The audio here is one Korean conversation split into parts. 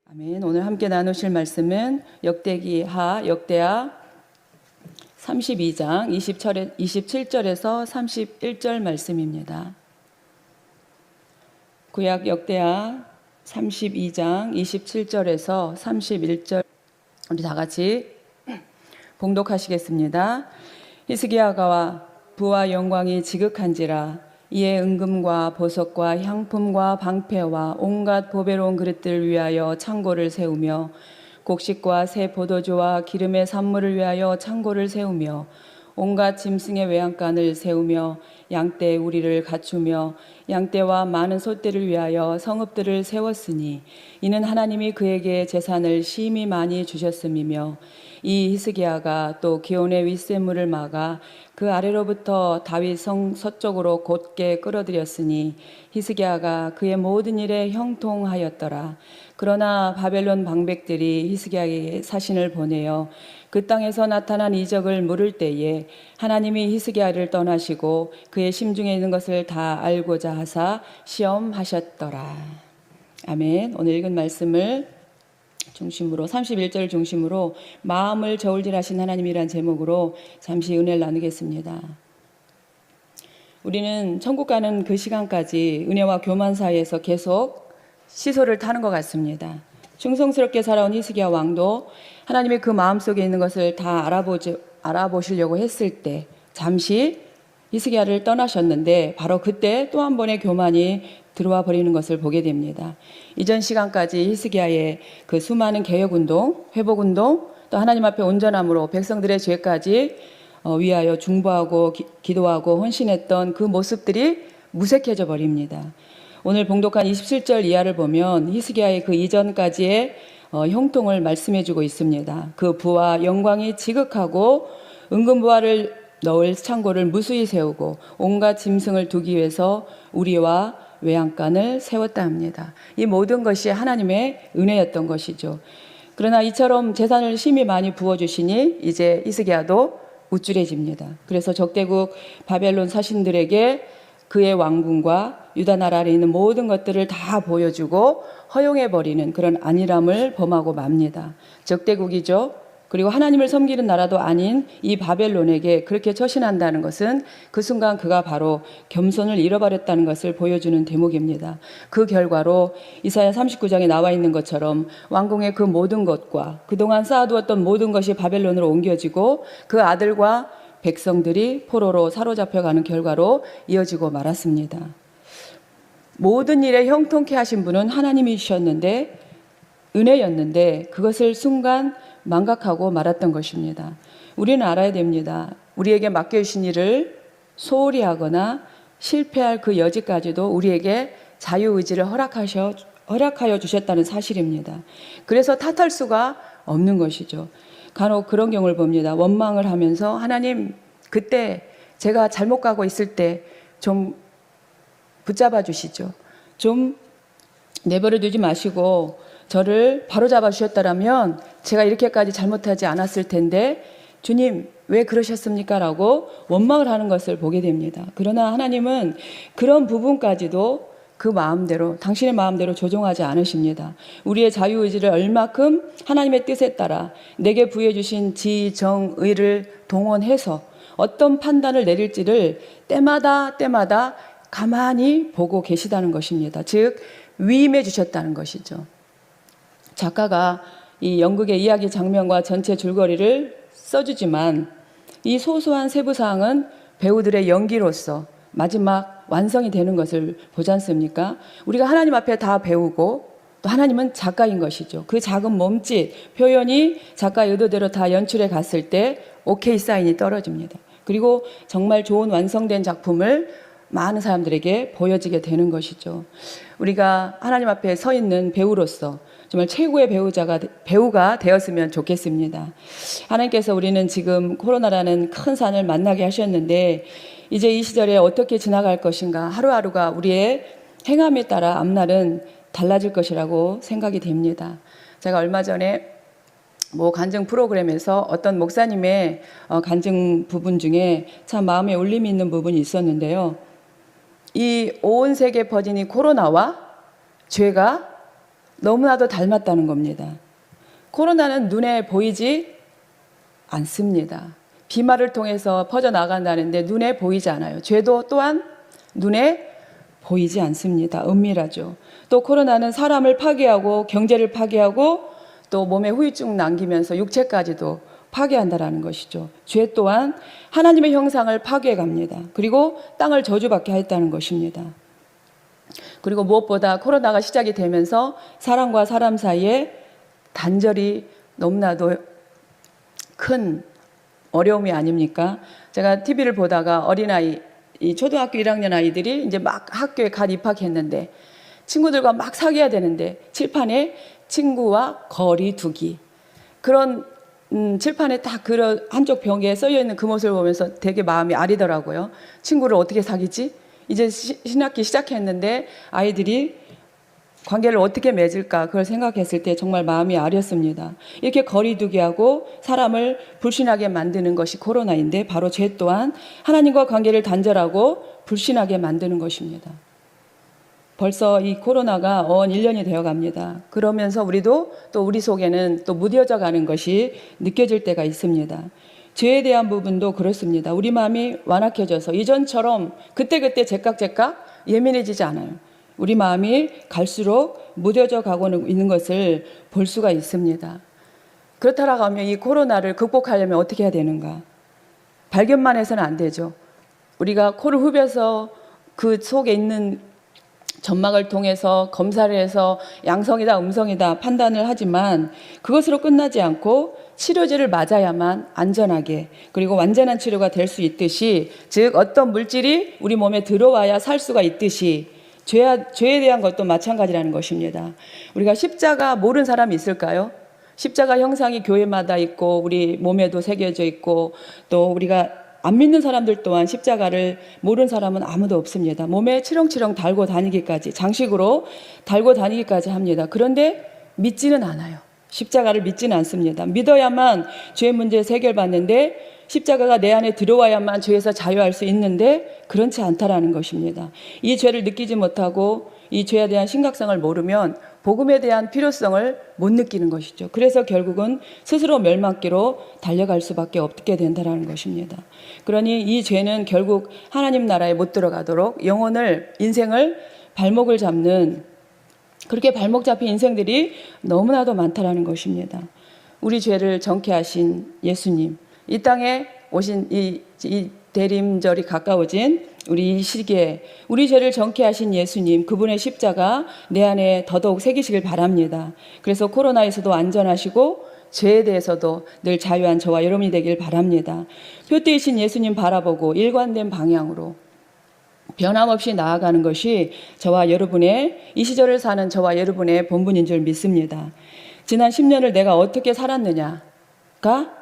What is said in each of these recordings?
아멘. 오늘 함께 나누실 말씀은 역대기하 역대하 32장 27절에서 31절 말씀입니다. 구약 역대하 32장 27절에서 31절 우리 다 같이 봉독하시겠습니다. 히스기야가 부와 영광이 지극한지라 이에 은금과 보석과 향품과 방패와 온갖 보배로운 그릇들을 위하여 창고를 세우며 곡식과 새 포도주와 기름의 산물을 위하여 창고를 세우며 온갖 짐승의 외양간을 세우며 양떼 우리를 갖추며 양떼와 많은 소떼를 위하여 성읍들을 세웠으니 이는 하나님이 그에게 재산을 심히 많이 주셨음이며 이 히스기야가 또 기온의 윗샘물을 막아 그 아래로부터 다윗 성 서쪽으로 곧게 끌어들였으니 히스기야가 그의 모든 일에 형통하였더라. 그러나 바벨론 방백들이 히스기야에게 사신을 보내어 그 땅에서 나타난 이적을 물을 때에 하나님이 히스기야를 떠나시고 그의 심중에 있는 것을 다 알고자 하사 시험하셨더라. 아멘. 오늘 읽은 말씀을 중심으로 31절 중심으로 마음을 저울질하신 하나님이란 제목으로 잠시 은혜를 나누겠습니다. 우리는 천국 가는 그 시간까지 은혜와 교만 사이에서 계속 시소를 타는 것 같습니다. 충성스럽게 살아온 히스기야 왕도 하나님의 그 마음속에 있는 것을 다 알아보시려고 했을 때 잠시 히스기야를 떠나셨는데 바로 그때 또 한 번의 교만이 들어와 버리는 것을 보게 됩니다. 이전 시간까지 히스기야의 그 수많은 개혁운동, 회복운동, 또 하나님 앞에 온전함으로 백성들의 죄까지 위하여 중보하고 기도하고 헌신했던 그 모습들이 무색해져 버립니다. 오늘 봉독한 27절 이하를 보면 히스기야의 그 이전까지의 형통을 말씀해주고 있습니다. 그 부와 영광이 지극하고 은금부화를 넣을 창고를 무수히 세우고 온갖 짐승을 두기 위해서 우리와 외양간을 세웠다 합니다. 이 모든 것이 하나님의 은혜였던 것이죠. 그러나 이처럼 재산을 심히 많이 부어주시니 이제 히스기야도 우쭐해집니다. 그래서 적대국 바벨론 사신들에게 그의 왕궁과 유다 나라 아래 있는 모든 것들을 다 보여주고 허용해버리는 그런 안일함을 범하고 맙니다. 적대국이죠. 그리고 하나님을 섬기는 나라도 아닌 이 바벨론에게 그렇게 처신한다는 것은 그 순간 그가 바로 겸손을 잃어버렸다는 것을 보여주는 대목입니다. 그 결과로 이사야 39장에 나와 있는 것처럼 왕궁의 그 모든 것과 그동안 쌓아두었던 모든 것이 바벨론으로 옮겨지고 그 아들과 백성들이 포로로 사로잡혀가는 결과로 이어지고 말았습니다. 모든 일에 형통케 하신 분은 하나님이셨는데 은혜였는데 그것을 순간 망각하고 말았던 것입니다. 우리는 알아야 됩니다. 우리에게 맡겨주신 일을 소홀히 하거나 실패할 그 여지까지도 우리에게 자유의지를 허락하여 주셨다는 사실입니다. 그래서 탓할 수가 없는 것이죠. 간혹 그런 경우를 봅니다. 원망을 하면서 하나님 그때 제가 잘못 가고 있을 때 좀 붙잡아 주시죠. 좀 내버려 두지 마시고 저를 바로잡아 주셨다면 제가 이렇게까지 잘못하지 않았을 텐데 주님 왜 그러셨습니까? 라고 원망을 하는 것을 보게 됩니다. 그러나 하나님은 그런 부분까지도 그 마음대로 당신의 마음대로 조종하지 않으십니다. 우리의 자유의지를 얼마큼 하나님의 뜻에 따라 내게 부여해 주신 지, 정, 의를 동원해서 어떤 판단을 내릴지를 때마다 가만히 보고 계시다는 것입니다. 즉 위임해 주셨다는 것이죠. 작가가 이 연극의 이야기 장면과 전체 줄거리를 써주지만 이 소소한 세부사항은 배우들의 연기로서 마지막 완성이 되는 것을 보지 않습니까? 우리가 하나님 앞에 다 배우고 또 하나님은 작가인 것이죠. 그 작은 몸짓, 표현이 작가의 의도대로 다 연출해 갔을 때 오케이 사인이 떨어집니다. 그리고 정말 좋은 완성된 작품을 많은 사람들에게 보여지게 되는 것이죠. 우리가 하나님 앞에 서 있는 배우로서 정말 최고의 배우가 되었으면 좋겠습니다. 하나님께서 우리는 지금 코로나라는 큰 산을 만나게 하셨는데 이제 이 시절에 어떻게 지나갈 것인가 하루하루가 우리의 행함에 따라 앞날은 달라질 것이라고 생각이 됩니다. 제가 얼마 전에 간증 프로그램에서 어떤 목사님의 간증 부분 중에 참 마음에 울림이 있는 부분이 있었는데요. 이 온 세계에 퍼진 이 코로나와 죄가 너무나도 닮았다는 겁니다. 코로나는 눈에 보이지 않습니다. 비말을 통해서 퍼져나간다는데 눈에 보이지 않아요. 죄도 또한 눈에 보이지 않습니다. 은밀하죠. 또 코로나는 사람을 파괴하고 경제를 파괴하고 또 몸에 후유증 남기면서 육체까지도 파괴한다라는 것이죠. 죄 또한 하나님의 형상을 파괴해갑니다. 그리고 땅을 저주받게 했다는 것입니다. 그리고 무엇보다 코로나가 시작이 되면서 사람과 사람 사이에 단절이 너무나도 큰 어려움이 아닙니까? 제가 TV를 보다가 어린아이, 이 초등학교 1학년 아이들이 이제 막 학교에 갓 입학했는데 친구들과 막 사귀어야 되는데 칠판에 친구와 거리 두기, 그런 칠판에 딱 그런 한쪽 벽에 써져 있는 그 모습을 보면서 되게 마음이 아리더라고요. 친구를 어떻게 사귀지? 이제 신학기 시작했는데 아이들이 관계를 어떻게 맺을까, 그걸 생각했을 때 정말 마음이 아렸습니다. 이렇게 거리두기 하고 사람을 불신하게 만드는 것이 코로나인데, 바로 죄 또한 하나님과 관계를 단절하고 불신하게 만드는 것입니다. 벌써 이 코로나가 1년이 되어 갑니다. 그러면서 우리도 또 우리 속에는 또 무뎌져 가는 것이 느껴질 때가 있습니다. 죄에 대한 부분도 그렇습니다. 우리 마음이 완악해져서 이전처럼 그때그때 제깍제깍 예민해지지 않아요. 우리 마음이 갈수록 무뎌져 가고 있는 것을 볼 수가 있습니다. 그렇다라고 하면 이 코로나를 극복하려면 어떻게 해야 되는가? 발견만 해서는 안 되죠. 우리가 코를 후벼서 그 속에 있는 점막을 통해서 검사를 해서 양성이다 음성이다 판단을 하지만 그것으로 끝나지 않고 치료제를 맞아야만 안전하게 그리고 완전한 치료가 될 수 있듯이, 즉 어떤 물질이 우리 몸에 들어와야 살 수가 있듯이 죄에 대한 것도 마찬가지라는 것입니다. 우리가 십자가 모르는 사람이 있을까요? 십자가 형상이 교회마다 있고 우리 몸에도 새겨져 있고 또 우리가 안 믿는 사람들 또한 십자가를 모르는 사람은 아무도 없습니다. 몸에 치렁치렁 달고 다니기까지, 장식으로 달고 다니기까지 합니다. 그런데 믿지는 않아요. 십자가를 믿지는 않습니다. 믿어야만 죄 문제에서 해결받는데, 십자가가 내 안에 들어와야만 죄에서 자유할 수 있는데 그렇지 않다라는 것입니다. 이 죄를 느끼지 못하고 이 죄에 대한 심각성을 모르면 복음에 대한 필요성을 못 느끼는 것이죠. 그래서 결국은 스스로 멸망길로 달려갈 수밖에 없게 된다는 것입니다. 그러니 이 죄는 결국 하나님 나라에 못 들어가도록 영혼을, 인생을 발목을 잡는, 그렇게 발목 잡힌 인생들이 너무나도 많다라는 것입니다. 우리 죄를 정케 하신 예수님, 이 땅에 오신 이 대림절이 가까워진 우리 이 시기에 우리 죄를 정케 하신 예수님, 그분의 십자가 내 안에 더더욱 새기시길 바랍니다. 그래서 코로나에서도 안전하시고 죄에 대해서도 늘 자유한 저와 여러분이 되길 바랍니다. 표대이신 예수님 바라보고 일관된 방향으로 변함없이 나아가는 것이 저와 여러분의, 이 시절을 사는 저와 여러분의 본분인 줄 믿습니다. 지난 10년을 내가 어떻게 살았느냐가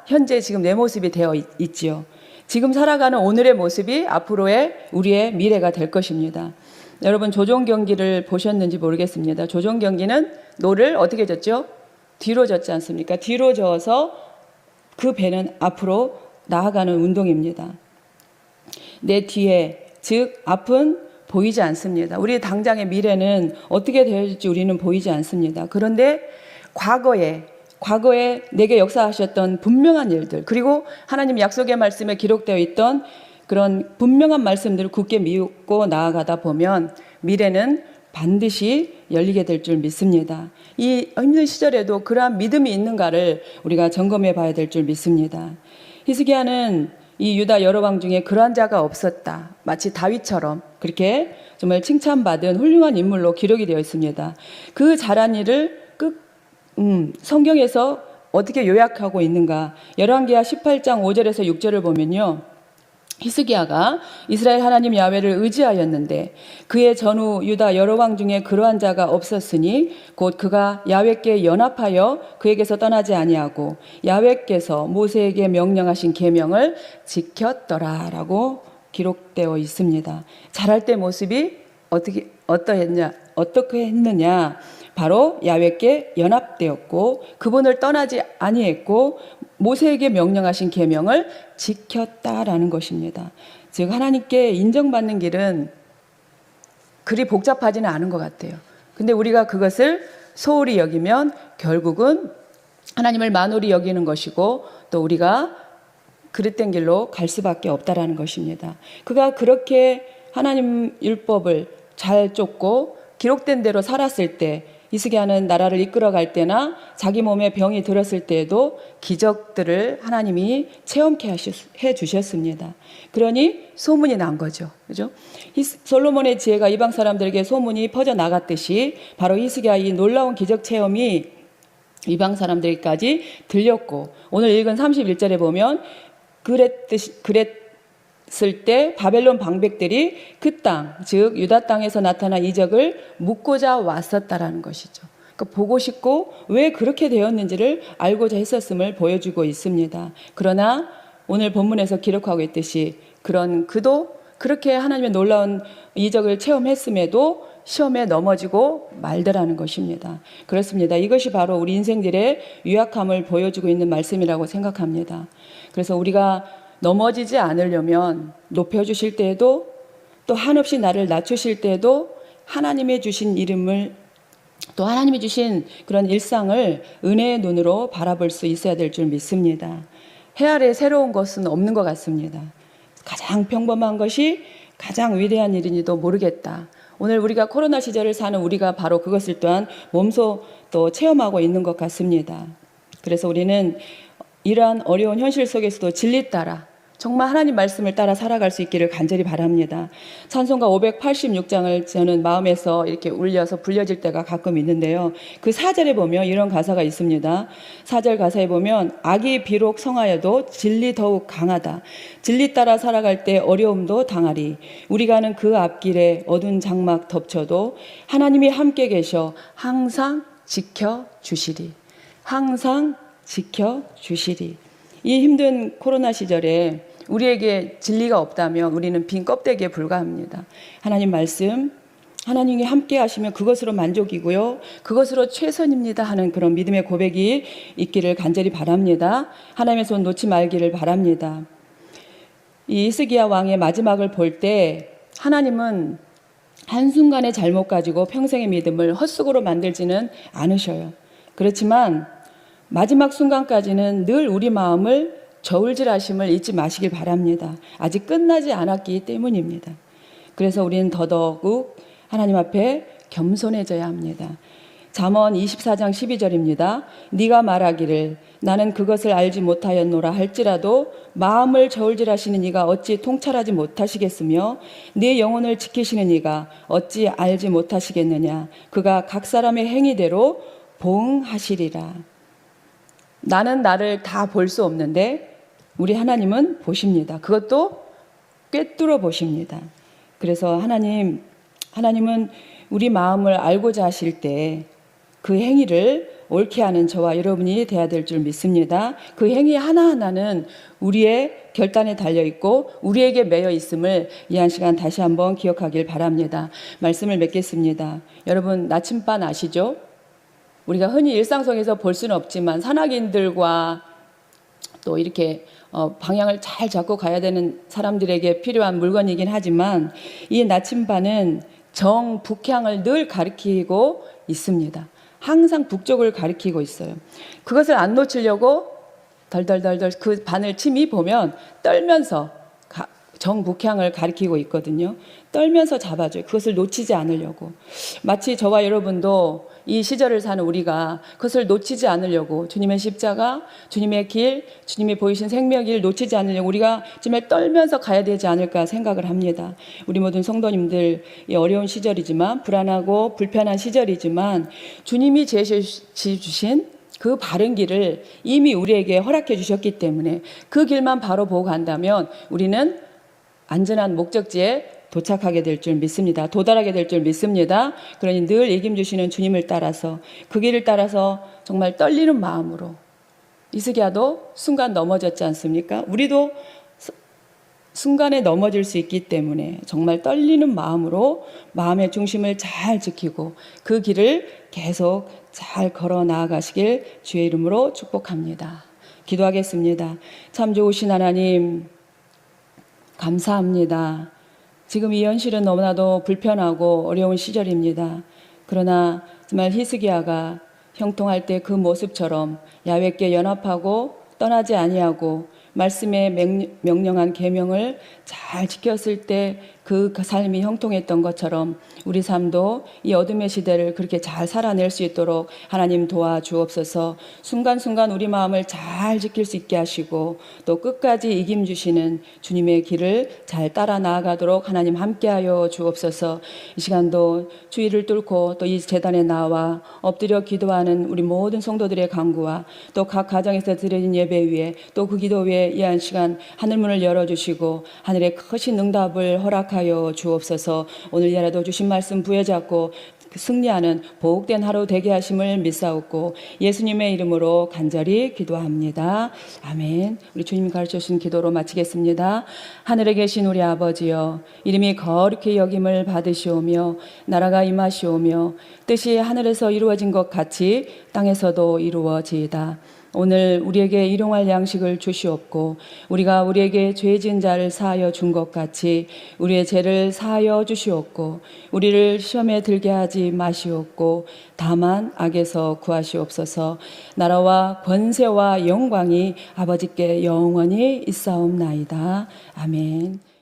현재 지금 내 모습이 되어 있지요. 지금 살아가는 오늘의 모습이 앞으로의 우리의 미래가 될 것입니다. 여러분 조종 경기를 보셨는지 모르겠습니다. 조종 경기는 노를 어떻게 젓죠? 뒤로 젓지 않습니까? 뒤로 저어서 그 배는 앞으로 나아가는 운동입니다. 내 뒤에, 즉 앞은 보이지 않습니다. 우리 당장의 미래는 어떻게 되어질지 우리는 보이지 않습니다. 그런데 과거에 내게 역사하셨던 분명한 일들, 그리고 하나님 약속의 말씀에 기록되어 있던 그런 분명한 말씀들을 굳게 믿고 나아가다 보면 미래는 반드시 열리게 될 줄 믿습니다. 이 힘든 시절에도 그러한 믿음이 있는가를 우리가 점검해 봐야 될 줄 믿습니다. 히스기야는 이 유다 여러 왕 중에 그러한 자가 없었다, 마치 다윗처럼 그렇게 정말 칭찬받은 훌륭한 인물로 기록이 되어 있습니다. 그 잘한 일을 성경에서 어떻게 요약하고 있는가? 열왕기하 18장 5절에서 6절을 보면요, 히스기야가 이스라엘 하나님 야훼를 의지하였는데 그의 전후 유다 여러 왕 중에 그러한 자가 없었으니 곧 그가 야훼께 연합하여 그에게서 떠나지 아니하고 야훼께서 모세에게 명령하신 계명을 지켰더라라고 기록되어 있습니다. 잘할 때 모습이 어떻게 했느냐? 바로 야훼께 연합되었고 그분을 떠나지 아니했고 모세에게 명령하신 계명을 지켰다라는 것입니다. 즉 하나님께 인정받는 길은 그리 복잡하지는 않은 것 같아요. 근데 우리가 그것을 소홀히 여기면 결국은 하나님을 만홀히 여기는 것이고 또 우리가 그릇된 길로 갈 수밖에 없다라는 것입니다. 그가 그렇게 하나님 율법을 잘 쫓고 기록된 대로 살았을 때, 히스기야는 나라를 이끌어갈 때나 자기 몸에 병이 들었을 때에도 기적들을 하나님이 체험케 해 주셨습니다. 그러니 소문이 난 거죠. 그죠? 솔로몬의 지혜가 이방 사람들에게 소문이 퍼져 나갔듯이 바로 히스기야의 이 놀라운 기적 체험이 이방 사람들까지 들렸고, 오늘 읽은 31절에 보면 그랬을 때 바벨론 방백들이 그 땅, 즉 유다 땅에서 나타난 이적을 묻고자 왔었다라는 것이죠. 그러니까 보고 싶고 왜 그렇게 되었는지를 알고자 했었음을 보여주고 있습니다. 그러나 오늘 본문에서 기록하고 있듯이 그도 그렇게 하나님의 놀라운 이적을 체험했음에도 시험에 넘어지고 말더라는 것입니다. 그렇습니다. 이것이 바로 우리 인생들의 유약함을 보여주고 있는 말씀이라고 생각합니다. 그래서 우리가 넘어지지 않으려면 높여주실 때에도 또 한없이 나를 낮추실 때에도 하나님의 주신 이름을 또 하나님이 주신 그런 일상을 은혜의 눈으로 바라볼 수 있어야 될 줄 믿습니다. 해 아래 새로운 것은 없는 것 같습니다. 가장 평범한 것이 가장 위대한 일인지도 모르겠다. 오늘 우리가 코로나 시절을 사는 우리가 바로 그것을 또한 몸소 또 체험하고 있는 것 같습니다. 그래서 우리는 이러한 어려운 현실 속에서도 진리 따라 정말 하나님 말씀을 따라 살아갈 수 있기를 간절히 바랍니다. 찬송가 586장을 저는 마음에서 이렇게 울려서 불려질 때가 가끔 있는데요. 그 4절에 보면 이런 가사가 있습니다. 4절 가사에 보면 악이 비록 성하여도 진리 더욱 강하다. 진리 따라 살아갈 때 어려움도 당하리. 우리가 하는 그 앞길에 어두운 장막 덮쳐도 하나님이 함께 계셔 항상 지켜주시리. 항상 지켜주시리. 이 힘든 코로나 시절에 우리에게 진리가 없다면 우리는 빈 껍데기에 불과합니다. 하나님 말씀, 하나님이 함께 하시면 그것으로 만족이고요. 그것으로 최선입니다 하는 그런 믿음의 고백이 있기를 간절히 바랍니다. 하나님의 손 놓지 말기를 바랍니다. 이 히스기야 왕의 마지막을 볼 때 하나님은 한순간의 잘못 가지고 평생의 믿음을 헛수고로 만들지는 않으셔요. 그렇지만 마지막 순간까지는 늘 우리 마음을 저울질하심을 잊지 마시길 바랍니다. 아직 끝나지 않았기 때문입니다. 그래서 우리는 더더욱 하나님 앞에 겸손해져야 합니다. 잠언 24장 12절입니다. 네가 말하기를 나는 그것을 알지 못하였노라 할지라도 마음을 저울질하시는 이가 어찌 통찰하지 못하시겠으며 네 영혼을 지키시는 이가 어찌 알지 못하시겠느냐. 그가 각 사람의 행위대로 보응하시리라. 나는 나를 다 볼 수 없는데 우리 하나님은 보십니다. 그것도 꿰뚫어 보십니다. 그래서 하나님은 우리 마음을 알고자 하실 때 그 행위를 옳게 하는 저와 여러분이 돼야 될 줄 믿습니다. 그 행위 하나하나는 우리의 결단에 달려있고 우리에게 매여 있음을 이 한 시간 다시 한번 기억하길 바랍니다. 말씀을 맺겠습니다. 여러분 나침반 아시죠? 우리가 흔히 일상 속에서 볼 수는 없지만 산악인들과 또 이렇게 방향을 잘 잡고 가야 되는 사람들에게 필요한 물건이긴 하지만 이 나침반은 정북향을 늘 가리키고 있습니다. 항상 북쪽을 가리키고 있어요. 그것을 안 놓치려고 덜덜덜덜 그 바늘 침이 보면 떨면서 정북향을 가리키고 있거든요. 떨면서 잡아줘요. 그것을 놓치지 않으려고. 마치 저와 여러분도 이 시절을 사는 우리가 그것을 놓치지 않으려고 주님의 십자가, 주님의 길, 주님이 보이신 생명의 길 놓치지 않으려고 우리가 정말 떨면서 가야 되지 않을까 생각을 합니다. 우리 모든 성도님들 이 어려운 시절이지만 불안하고 불편한 시절이지만 주님이 제시해 주신 그 바른 길을 이미 우리에게 허락해 주셨기 때문에 그 길만 바로 보고 간다면 우리는 안전한 목적지에 도착하게 될 줄 믿습니다. 도달하게 될 줄 믿습니다. 그러니 늘 이김 주시는 주님을 따라서 그 길을 따라서 정말 떨리는 마음으로 히스기야도 순간 넘어졌지 않습니까? 우리도 순간에 넘어질 수 있기 때문에 정말 떨리는 마음으로 마음의 중심을 잘 지키고 그 길을 계속 잘 걸어 나아가시길 주의 이름으로 축복합니다. 기도하겠습니다. 참 좋으신 하나님 감사합니다. 지금 이 현실은 너무나도 불편하고 어려운 시절입니다. 그러나 정말 히스기야가 형통할 때 그 모습처럼 야훼께 연합하고 떠나지 아니하고 말씀의 명령한 계명을 잘 지켰을 때 그 삶이 형통했던 것처럼 우리 삶도 이 어둠의 시대를 그렇게 잘 살아낼 수 있도록 하나님 도와주옵소서. 순간순간 우리 마음을 잘 지킬 수 있게 하시고 또 끝까지 이김 주시는 주님의 길을 잘 따라 나아가도록 하나님 함께하여 주옵소서. 이 시간도 주의를 뚫고 또 이 제단에 나와 엎드려 기도하는 우리 모든 성도들의 간구와 또 각 가정에서 드려진 예배 위에 또 그 기도 위에 이 한 시간 하늘문을 열어주시고 하늘의 크신 응답을 허락하여 주옵소서. 오늘 예라도 주신 말씀 부여잡고 승리하는 복된 하루 되게 하심을 믿사옵고 예수님의 이름으로 간절히 기도합니다. 아멘. 우리 주님 가르쳐 주신 기도로 마치겠습니다. 하늘에 계신 우리 아버지여, 이름이 거룩히 여김을 받으시오며 나라가 임하시오며 뜻이 하늘에서 이루어진 것 같이 땅에서도 이루어지이다. 오늘 우리에게 일용할 양식을 주시옵고 우리가 우리에게 죄 지은 자를 사하여 준 것 같이 우리의 죄를 사하여 주시옵고 우리를 시험에 들게 하지 마시옵고 다만 악에서 구하시옵소서. 나라와 권세와 영광이 아버지께 영원히 있사옵나이다. 아멘.